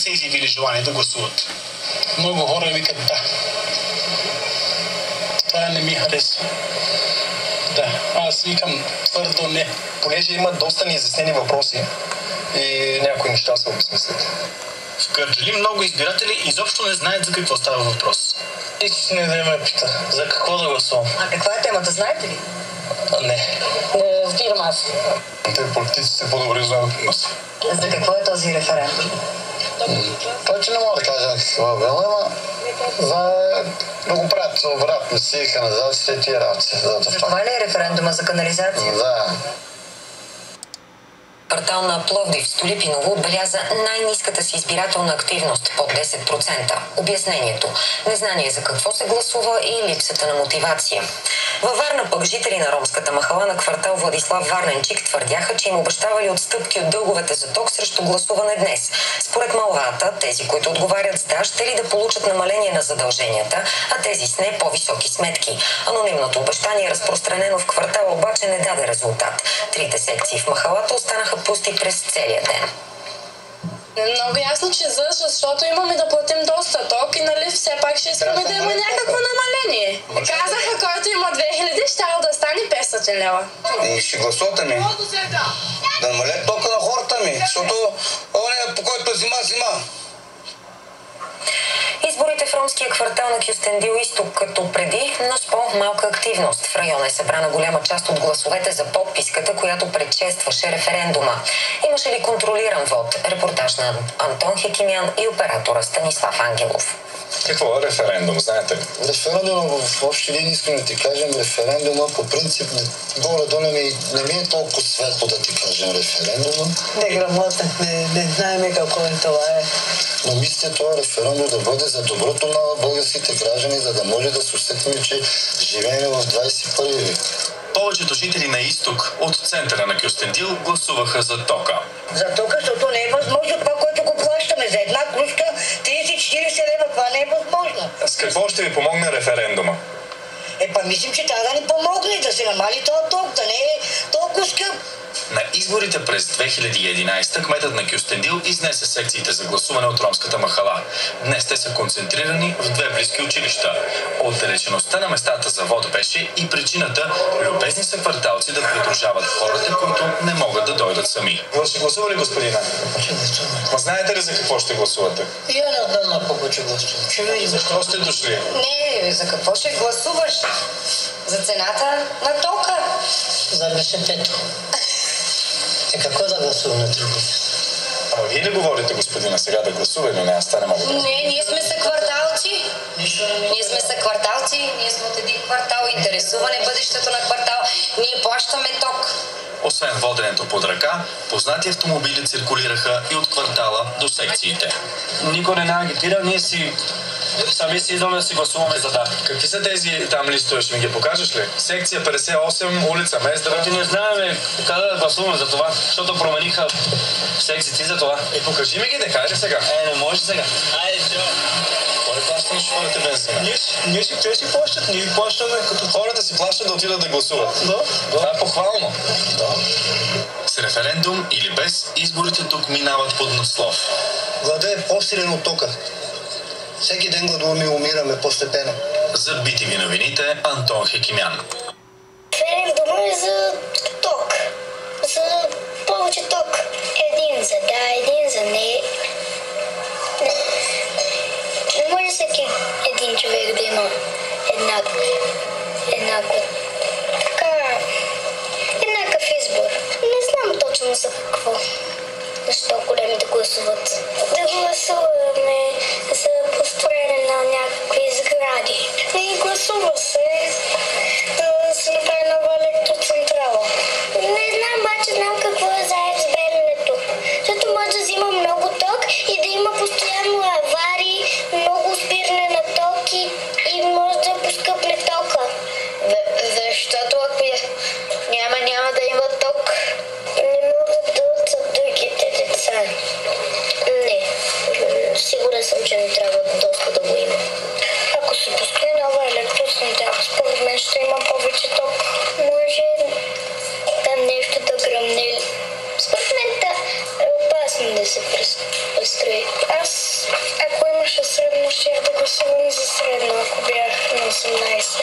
са изявили желание да гласуват. Много хора викат да. Това не ми харесва. Да, аз викам твърдо не. Понеже има доста неизяснени въпроси и някои неща се обезмислят. В Кърджали много избиратели изобщо не знаят за какво става въпрос. Не да ме пита. За какво да гласувам? А каква е темата, знаете ли? Не. Не разбирам аз. Те политиците по-добре знаят от нас. За какво е този референдум? Повече не мога да кажа какво е било, ама за да го правят обратно си, канализация и тия работи. За това ли е референдума за канализация? Да. Квартал на Пловдив, Столипиново, отбеляза най-ниската си избирателна активност под 10%. Обяснението – незнание за какво се гласува и липсата на мотивация. Във Варна пък жители на ромската махала на квартал Владислав Варненчик твърдяха, че им обещавали отстъпки от дълговете за ток срещу гласуване днес. Според малвата, тези, които отговарят с да, ще ли да получат намаление на задълженията, а тези с не по-високи сметки. Анонимното обещание, разпространено в квартала, обаче не даде резултат. Трите секции в махалата останаха пусти през целия ден. Много ясно, че защото имаме да платим доста ток и нали все пак ще искаме да има някакво намаление. Казаха, който има 2000, ще да стане 500 лева. И ще гласувате ми. Да намалят тока на хората ми, защото оня по който зима. Изборите в ромския квартал на Кюстендил изток като преди, но с по-малка активност. В района е събрана голяма част от гласовете за подписката, която предшестваше референдума. Имаше ли контролиран вод? Репортаж на Антон Хекимян и оператора Станислав Ангелов. Какво е референдум, знаете ли? Референдума в общи линии искам да ти кажем, референдума по принцип горе-долу не ми е толкова светло да ти кажем референдума. Неграмотен, не знаем какво е това е. Но мисля това референдум да бъде за доброто на българските граждани, за да може да се усетим, че живеем в 21 век. Повечето жители на изток от центъра на Кюстендил гласуваха за тока. За тока, защото не е възможно това, което го плащаме. За една кружка 30-40 лева, това не е възможно. С какво ще ви помогне референдума? Мислим, че трябва да ни помогне да се намали този ток, да не е толкова скъп. На изборите през 2011 кметът на Кюстендил изнесе секциите за гласуване от ромската махала. Днес те са концентрирани в две близки училища. Отдалечеността на местата за вод беше и причината любезни са кварталци да придружават хората, които не могат да дойдат сами. Вие ще гласува ли, господина? Знаете ли за какво ще гласувате? Я не знам на какво ще гласувам. Ще видим. Защо сте дошли? Не, за какво ще гласуваш? За цената на тока. За БСП-то. Какво да гласувам на друго? Ама вие ли говорите, господина, сега да гласува или не? Аз не мога да. Не, ние сме съкварталци. Ние сме от един квартал. Интересуване бъдещето на квартал. Ние плащаме ток. Освен воденето под ръка, познати автомобили циркулираха и от квартала до секциите. Никой не агитира, ние сами си идваме да си гласуваме за да. Какви са тези там листове? Ще ми ги покажеш ли? Секция 58, улица Мездра. Не знаем къде да гласуваме за това, защото промениха секциите за това. Покажи ми ги, да кажа сега. Не може сега. Айде, чао. Кой плаща на шофьорите бензина? Те си плащат, ние плащаме като Хората си плащат да отидат да гласуват. Да. Това е похвално. Да. С референдум или без, изборите тук минават под надслов. Глада е по-силен от тока. Всеки ден гладуваме и умираме постепенно. За BTV новините Антон Хекимян. Референдума е за ток. За повече ток. Един за да, един за не. Не може всеки един човек да има еднакъв избор. Не знам точно за какво. Защо големите гласуват? Да гласуваме за построение на някакви сгради. И гласува се да се направи нова електроцентрала. Не знам, обаче знам какво е за Беленето. Защото може да взима много ток и да има постоянно аварии, много спиране на ток и може да поскъпне тока. Защото ако няма да има ток, не могат да учат другите деца. Не. 18.